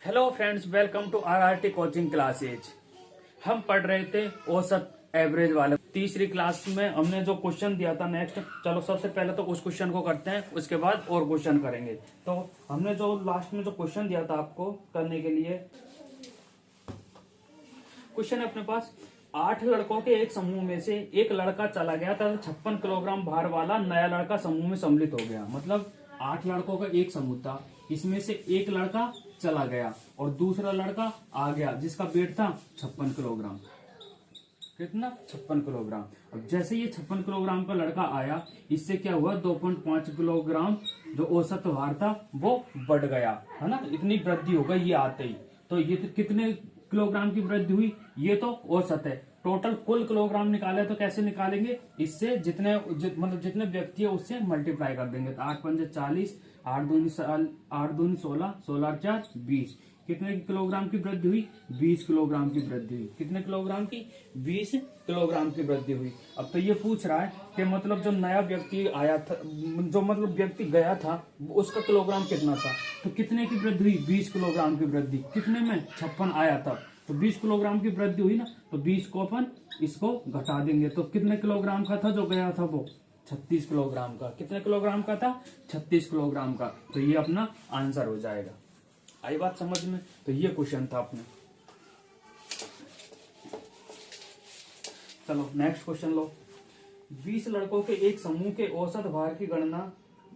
Hello friends, welcome to RRT coaching classes. हम पढ़ रहे थे औसत एवरेज वाले। तीसरी क्लास में हमने जो क्वेश्चन दिया था नेक्स्ट, चलो सबसे पहले तो उस क्वेश्चन को करते हैं, उसके बाद और क्वेश्चन करेंगे। तो हमने जो लास्ट में जो क्वेश्चन दिया था आपको करने के लिए, क्वेश्चन है अपने पास 8 लड़कों के एक समूह में से एक लड़का चला गया तथा 56 किलोग्राम भार वाला नया लड़का समूह में सम्मिलित हो गया। मतलब 8 लड़कों का एक समूह था, इसमें से एक लड़का चला गया और दूसरा लड़का आ गया जिसका वेट था 56 किलोग्राम। कितना? 56 किलोग्राम। अब जैसे ये 56 किलोग्राम का लड़का आया, इससे क्या हुआ, 2.5 किलोग्राम जो औसत भार था वो बढ़ गया, है ना। इतनी वृद्धि हो गई ये आते ही। तो ये तो कितने किलोग्राम की वृद्धि हुई, ये तो औसत है। टोटल कुल किलोग्राम निकाले तो कैसे निकालेंगे, इससे मतलब जितने व्यक्ति है उससे मल्टीप्लाई कर देंगे। तो 8 पंजे 40, 8 दूनी 16, 16 और 4 20। कितने किलोग्राम की वृद्धि हुई? 20 किलोग्राम की वृद्धि हुई। कितने किलोग्राम की? 20 किलोग्राम की वृद्धि हुई। अब तो ये पूछ रहा है कि मतलब जो नया व्यक्ति आया था, जो मतलब व्यक्ति गया था, उसका किलोग्राम कितना था। तो कितने की वृद्धि हुई? 20 किलोग्राम की वृद्धि। कितने में? 56 आया था, तो 20 किलोग्राम की वृद्धि हुई ना। तो 20 को अपन इसको घटा देंगे, तो कितने किलोग्राम का था जो गया था वो? 36 किलोग्राम का। कितने किलोग्राम का था? 36 किलोग्राम का। तो ये अपना आंसर हो जाएगा। आई बात समझ में? तो ये क्वेश्चन था अपने। चलो नेक्स्ट क्वेश्चन लो। 20 लड़कों के एक समूह के औसत भार की गणना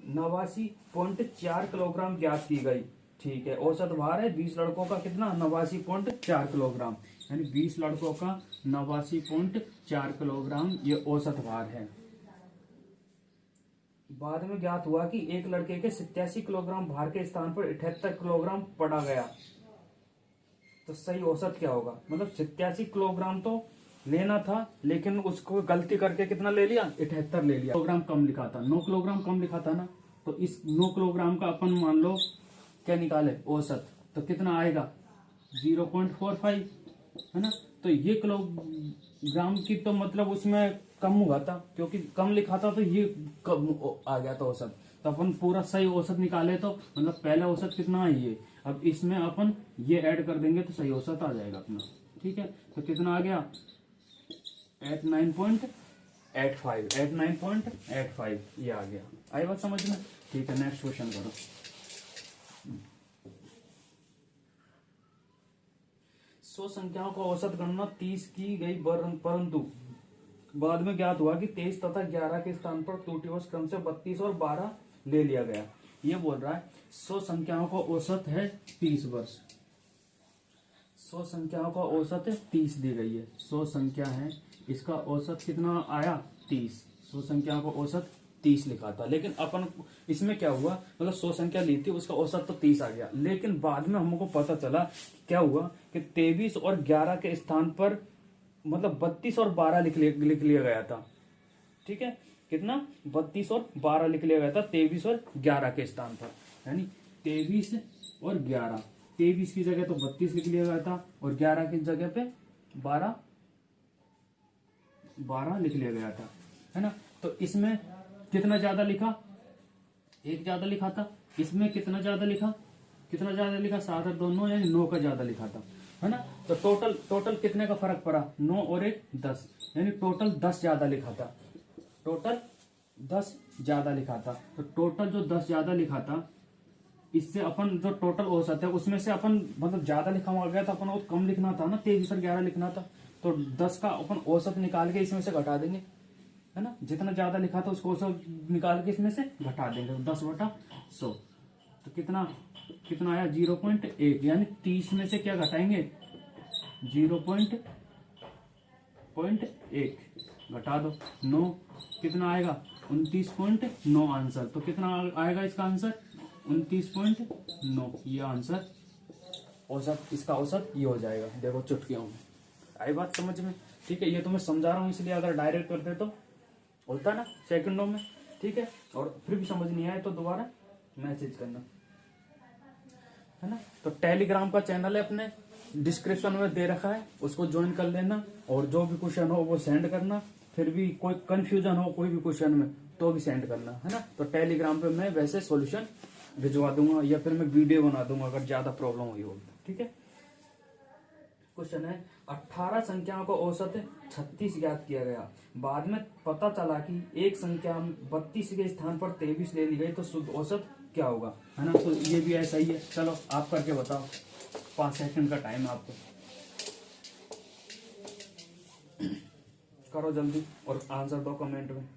89.4 किलोग्राम ज्ञात की गई। ठीक है, औसत भार है 20 लड़कों का कितना? 89.4 किलोग्राम। यानी 20 लड़कों का 89.4 किलोग्राम ये औसत भार है। बाद में ज्ञात हुआ कि एक लड़के के 87 किलोग्राम भार के स्थान पर 78 किलोग्राम पड़ा गया। तो सही औसत क्या होगा? मतलब 87 किलोग्राम तो लेना था, लेकिन उसको गलती करके कितना ले लिया? 78 ले लिया। किलोग्राम कम लिखा था, 9 किलोग्राम कम लिखा था ना। तो इस 9 किलोग्राम का अपन मान लो क्या निकाले, औसत। तो कितना आएगा? 0.45, है ना। तो ये किलोग्राम की तो मतलब उसमें कम हुआ था, क्योंकि कम लिखा था तो ये कम आ गया था औसत। तो अपन पूरा सही औसत निकाले तो मतलब पहला औसत कितना है ये। अब इसमें अपन ये ऐड कर देंगे तो सही औसत आ जाएगा अपना। ठीक है, तो कितना आ गया? 89.85 ये आ गया। आई बात समझ में? ठीक है, नेक्स्ट क्वेश्चन करो। 100 संख्याओं का औसत गणना 30 की गई, परंतु बाद में ज्ञात हुआ कि 23 तथा 11 के स्थान पर त्रुटिवश क्रम से 32 और 12 ले लिया गया। ये बोल रहा है 100 संख्याओं का औसत है 30 वर्ष। 100 संख्याओं का औसत 30 दी गई है। 100 संख्या है, इसका औसत कितना आया? 30। 100 संख्याओं का औसत 30 लिखा था, लेकिन अपन इसमें क्या हुआ, मतलब 100 संख्या ली थी, उसका औसत तो 30 आ गया। लेकिन बाद में हमको पता चला क्या हुआ कि 23 और 11 के स्थान पर मतलब 32 और 12 लिख लिया गया था। ठीक है, कितना? 32 और 12 लिख लिया गया था 23 और 11 के स्थान पर। यानी 23 और 11, 23 की जगह तो 32 लिख लिया गया था और 11 की जगह पे 12 लिख लिया गया था, है ना। तो इसमें कितना ज्यादा लिखा? एक ज्यादा लिखा था। इसमें कितना ज्यादा लिखा? 7 और 2 9, यानी 9 का ज्यादा लिखा था, है ना। तो टोटल कितने का फर्क पड़ा? 9 और 1 10, यानी टोटल 10 ज्यादा लिखा था। टोटल 10 ज्यादा लिखा था। तो टोटल जो 10 ज्यादा लिखा था, इससे अपन जो टोटल औसत है उसमें से अपन मतलब ज्यादा लिखा हुआ गया था, अपन और कम लिखना था ना, 23 और 11 लिखना था। तो 10 का अपन औसत निकाल के इसमें से घटा देंगे, है ना। जितना ज्यादा लिखा था उसको औसत निकाल के इसमें से घटा देंगे, 10/100। तो कितना आया? 0.1, यानी 30 में से क्या घटाएंगे? 0.1 घटा दो 9, कितना आएगा? 29.9 आंसर। तो कितना आएगा इसका आंसर? 29.9। ये आंसर औसत, इसका औसत ये हो जाएगा। देखो चुटकियों में। आई बात समझ में? ठीक है, ये तो मैं समझा रहा हूँ, इसलिए अगर डायरेक्ट करते तो होता ना सेकंडों में। ठीक है, और फिर भी समझ नहीं आए तो दोबारा मैसेज करना, है ना। तो टेलीग्राम का चैनल है अपने डिस्क्रिप्शन में दे रखा है, उसको ज्वाइन कर लेना और जो भी क्वेश्चन हो वो सेंड करना। फिर भी कोई कंफ्यूजन हो कोई भी क्वेश्चन में तो भी सेंड करना, है ना। तो टेलीग्राम पे मैं वैसे सॉल्यूशन भिजवा दूंगा या फिर मैं वीडियो बना दूंगा अगर ज्यादा प्रॉब्लम हुई होगी तो, ठीक है। क्वेश्चन है 18 संख्याओं का औसत 36 ज्ञात किया गया, बाद में पता चला कि एक संख्या 32 के स्थान पर 23 ले ली गई, तो शुद्ध औसत क्या होगा, है ना। तो ये भी ऐसा ही है। चलो आप करके बताओ, 5 सेकंड का टाइम है आपको, करो जल्दी और आंसर दो कमेंट में।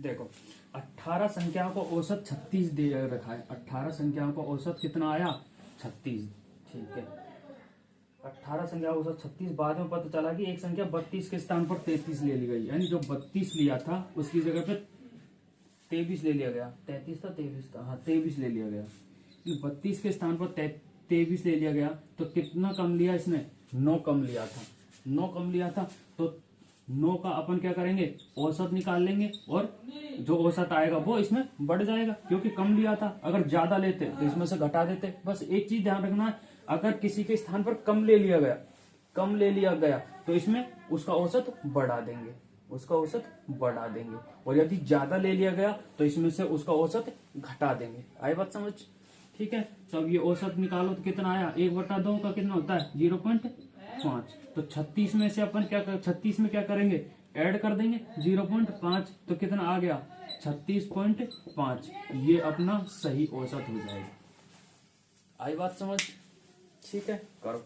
देखो 18 संख्याओं का औसत 36 दे रखा है। 18 संख्याओं का औसत कितना आया, 36, ठीक है। 18 संख्या औसत 36, बाद में पता चला कि एक संख्या 32 के स्थान पर 33 ले ली गई, यानी जो 32 लिया था उसकी जगह पे 23 ले लिया गया। 33 था, 23 था, हाँ 23 ले लिया गया। 32 के स्थान पर 23 ले लिया गया, तो कितना कम लिया इसने, 9 कम लिया था। 9 कम लिया था, तो 9 का अपन क्या करेंगे, औसत निकाल लेंगे और जो औसत आएगा वो इसमें बढ़ जाएगा, क्योंकि कम लिया था। अगर ज्यादा लेते तो इसमें से घटा देते। बस एक चीज ध्यान रखना है, अगर किसी के स्थान पर कम ले लिया गया तो इसमें उसका औसत बढ़ा देंगे, उसका औसत बढ़ा देंगे। और यदि ज्यादा ले लिया गया तो इसमें से उसका औसत घटा देंगे। आई बात समझ, ठीक है। तो अब ये औसत निकालो तो कितना आया, 1/2 का कितना होता है, 0.5। तो 36 में से अपन क्या 36 में क्या करेंगे, ऐड कर देंगे 0.5, तो कितना आ गया, 36.5। ये अपना सही औसत हो जाएगा। आई बात समझ, ठीक है, करो।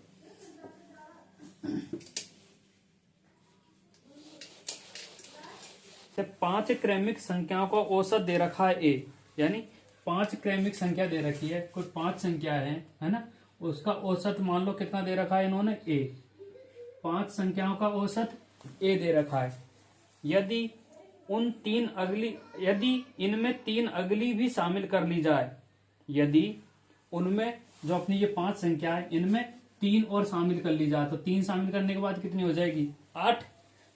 तो 5 क्रमिक संख्याओं का औसत दे रखा है ए, यानी 5 क्रमिक संख्या दे रखी है, कुछ 5 संख्या है ना। उसका औसत मान लो कितना दे रखा है इन्होंने, ए। 5 संख्याओं का औसत ए दे रखा है। यदि इनमें 3 अगली भी शामिल कर ली जाए, यदि उनमें जो अपनी ये 5 संख्या है इनमें 3 और शामिल कर ली जाए, तो 3 शामिल करने के बाद कितनी हो जाएगी, 8,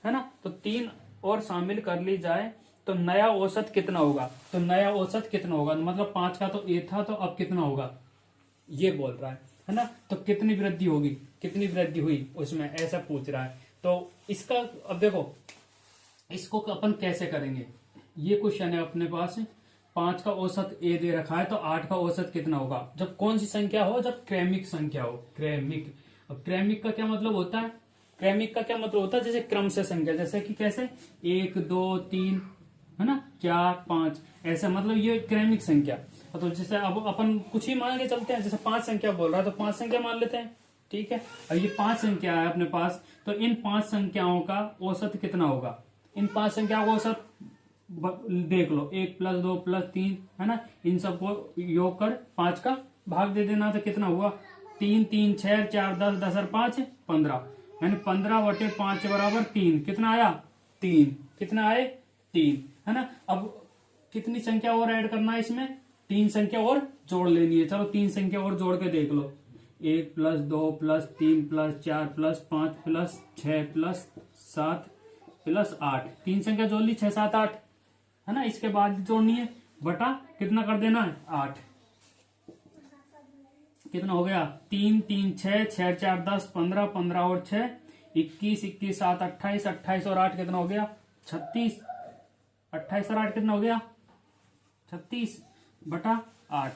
है ना। तो 3 और शामिल कर ली जाए तो नया औसत कितना होगा, तो नया औसत कितना होगा, मतलब 5 का तो ए था, तो अब कितना होगा ये बोल रहा है ना। तो कितनी वृद्धि होगी, कितनी वृद्धि हुई उसमें, ऐसा पूछ रहा है। तो इसका अब देखो, इसको अपन कैसे करेंगे, ये क्वेश्चन है अपने पास। 5 का औसत ए दे रखा है, तो 8 का औसत कितना होगा, जब कौन सी संख्या हो, जब क्रमिक संख्या हो, क्रमिक। अब क्रमिक का क्या मतलब होता है, क्रमिक का क्या मतलब होता है, जैसे क्रम से संख्या, जैसे कि कैसे 1 2 3 है ना, 4 5, ऐसा, मतलब ये क्रमिक संख्या। तो जैसे अब अपन कुछ ही मान के चलते हैं, जैसे 5 संख्या बोल रहा है तो 5 संख्या मान लेते हैं, ठीक है। और ये 5 संख्या है अपने पास, तो इन 5 संख्याओं का औसत कितना होगा, इन 5 संख्याओं का औसत देख लो, 1 + 2 + 3, है ना। इन सबको योग कर 5 का भाग दे देना, तो कितना हुआ, 3 3 6 4 10 10 और 5 15, यानी 15/5 बराबर 3। कितना आया, 3। कितना आए, 3, है ना। अब कितनी संख्या और ऐड करना है इसमें, 3 संख्या और जोड़ लेनी है। चलो 3 संख्या और जोड़ के देख लो, 1 + 2 + 3 + 4 + 5 + 6 + 7 + 8, 3 संख्या जोड़ ली, 6 7 8, है ना। इसके बाद जोड़नी है, बटा कितना कर देना है, 8। कितना हो गया, 3 3 6 6 4 10 15 15 और 6 21 21 7 28 28 और 8 कितना हो गया, 36। 28 और 8 कितना हो गया, 36 बटा 8,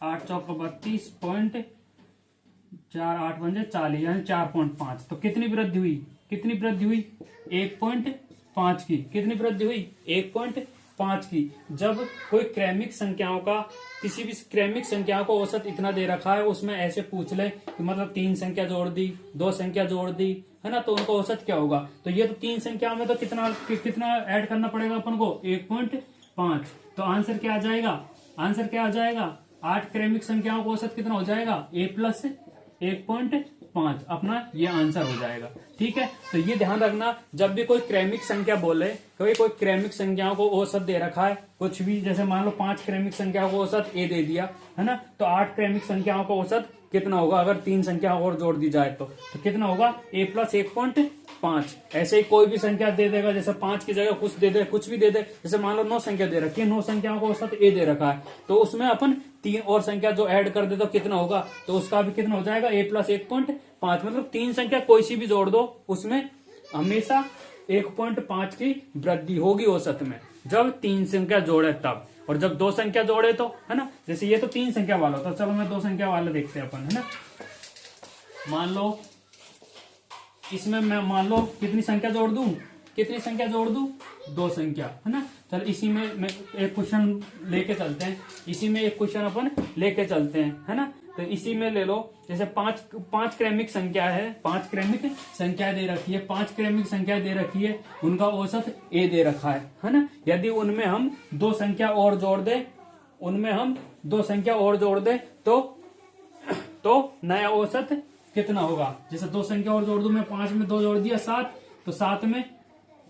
8 चौका 32.4, 8 पंजे 40, यानी 4.5। तो कितनी वृद्धि हुई, कितनी वृद्धि हुई, 1.5 की। कितनी वृद्धि हुई, 1.5 की। जब कोई क्रमिक संख्याओं का, किसी भी क्रमिक संख्याओं को औसत इतना दे रखा है, उसमें ऐसे पूछ ले कि मतलब 3 संख्या जोड़ दी, 2 संख्या जोड़ दी, है ना, तो उनका औसत क्या होगा। तो ये तो 3 संख्याओं में तो कितना ऐड करना पड़ेगा अपन को, 1.5। तो आंसर क्या आ जाएगा, आंसर क्या आ जाएगा, 8 क्रमिक संख्याओं का औसत कितना हो जाएगा, a + 1.5, अपना ये आंसर हो जाएगा, ठीक है। तो ये ध्यान रखना, जब भी कोई क्रमिक संख्या बोले, कोई क्रमिक संख्याओं को औसत दे रखा है, कुछ भी, जैसे मान लो 5 क्रमिक संख्याओं को औसत ए दे दिया, है ना, तो 8 क्रमिक संख्याओं का औसत कितना होगा, अगर 3 संख्या और जोड़ दी जाए तो कितना होगा, a + 1.5। ऐसे ही कोई भी संख्या दे देगा, जैसे 5 की जगह कुछ दे दे, कुछ भी दे दे, जैसे मान लो 9 संख्या दे रखी है, 9 संख्याओं का औसत ए दे रखा है, तो उसमें अपन 3 और संख्या जो ऐड कर दे तो कितना होगा, तो उसका भी कितना हो जाएगा, a + 1.5। मतलब 3 संख्या कोई सी भी जोड़ दो, उसमें हमेशा 1.5 की वृद्धि होगी औसत में, जब 3 संख्या जोड़े तब। और जब 2 संख्या जोड़े तो, है ना, जैसे ये तो 3 संख्या वाला होता, चलो मैं 2 संख्या वाला देखते हैं अपन, है ना। मान लो इसमें मैं मान लो कितनी संख्या जोड़ दूं, 2 संख्या, है ना। चल इसी में मैं एक क्वेश्चन लेके चलते हैं, इसी में एक क्वेश्चन अपन लेके चलते हैं, है ना। तो इसी में ले लो, जैसे पांच क्रमिक संख्या है, 5 क्रमिक संख्या दे रखी है, 5 क्रमिक संख्या दे रखी है, उनका औसत ए दे रखा है ना। यदि उनमें हम 2 संख्या और जोड़ दे, तो नया औसत कितना होगा। जैसे 2 संख्या और जोड़ दूं मैं, 5 में 2 जोड़ दिया 7, तो 7 में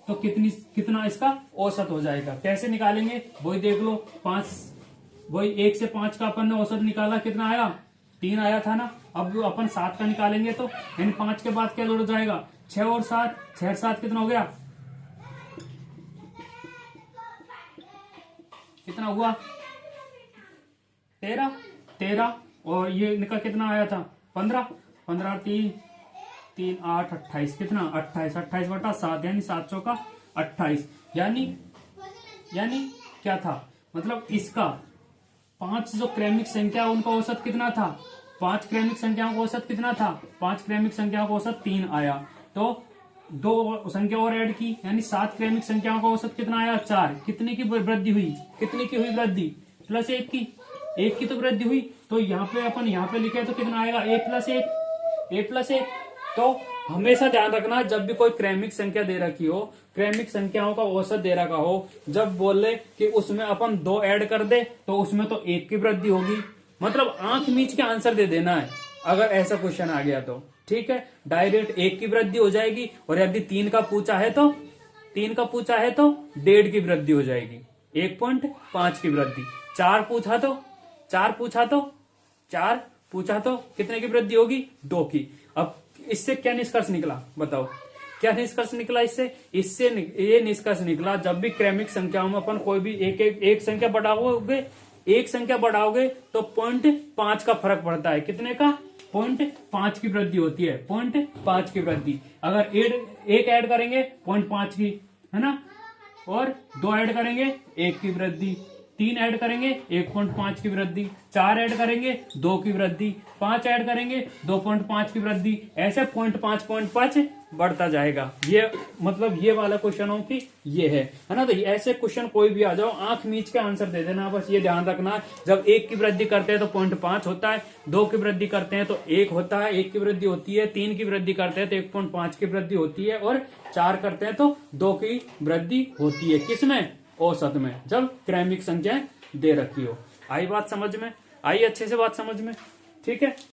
तो कितना इसका औसत हो जाएगा। कैसे निकालेंगे वही देख लो। 1 से 5 का अपन ने औसत निकाला, कितना आया, 3 आया था ना। अब अपन 7 का निकालेंगे तो यानी 5 के बाद क्या जोड़ जाएगा, 6 और 7, 6 और 7 कितना हो गया, कितना हुआ 13 और ये इनका कितना आया था 15 3 8 28, कितना 28 बटा 7 यानी 7 चौका 28। यानी क्या था, मतलब इसका 5 जो क्रमिक संख्या उनका औसत कितना था, 5 क्रमिक संख्याओं का औसत कितना था, 5 क्रमिक संख्याओं का औसत 3 आया। तो 2 संख्या और ऐड की यानी 7 क्रमिक संख्याओं का औसत कितना आया, 4। कितने की वृद्धि हुई, कितनी की हुई वृद्धि, +1 की, 1 की तो वृद्धि हुई। तो यहाँ पे अपन यहाँ पे लिखे तो कितना आएगा, a + 1। तो हमेशा ध्यान रखना, जब भी कोई क्रमिक संख्या दे रखी हो, क्रमिक संख्याओं का औसत दे रखा हो, जब बोले कि उसमें अपन 2 ऐड कर दे तो उसमें तो 1 की वृद्धि होगी। मतलब आंख मीच के आंसर दे देना है अगर ऐसा क्वेश्चन आ गया तो, ठीक है। डायरेक्ट 1 की वृद्धि हो जाएगी। और यदि 3 का पूछा है तो 1.5 की वृद्धि हो जाएगी, 1.5 की वृद्धि। 4 पूछा तो कितने की वृद्धि होगी, 2 की। अब इससे क्या निष्कर्ष निकला, बताओ क्या निष्कर्ष निकला इससे ये निष्कर्ष निकला, जब भी क्रमिक संख्याओं में अपन कोई भी एक संख्या बढ़ाओगे तो 0.5 का फर्क पड़ता है। कितने का, 0.5 की वृद्धि होती है, 0.5 की वृद्धि। अगर 1 ऐड करेंगे 0.5 की, है ना, और 2 ऐड करेंगे 1 की वृद्धि, 3 ऐड करेंगे 1.5 की वृद्धि, 4 ऐड करेंगे 2 की वृद्धि, 5 ऐड करेंगे 2.5 की वृद्धि, ऐसे 0.5 बढ़ता जाएगा। ये मतलब ये वाला क्वेश्चनों की ये है ना। तो ऐसे क्वेश्चन कोई भी आ जाओ, आंख मीच के आंसर दे देना। बस ये ध्यान रखना, जब 1 की वृद्धि करते हैं तो 0.5 होता है, 2 की वृद्धि करते हैं तो 1 होता है, 1 की वृद्धि होती है, 3 की वृद्धि करते हैं तो 1.5 की वृद्धि होती है, और 4 करते हैं तो 2 की वृद्धि होती है। किसमें, औसत में, जब क्रमिक संख्या दे रखी हो। आई बात समझ में, आई अच्छे से बात समझ में, ठीक है।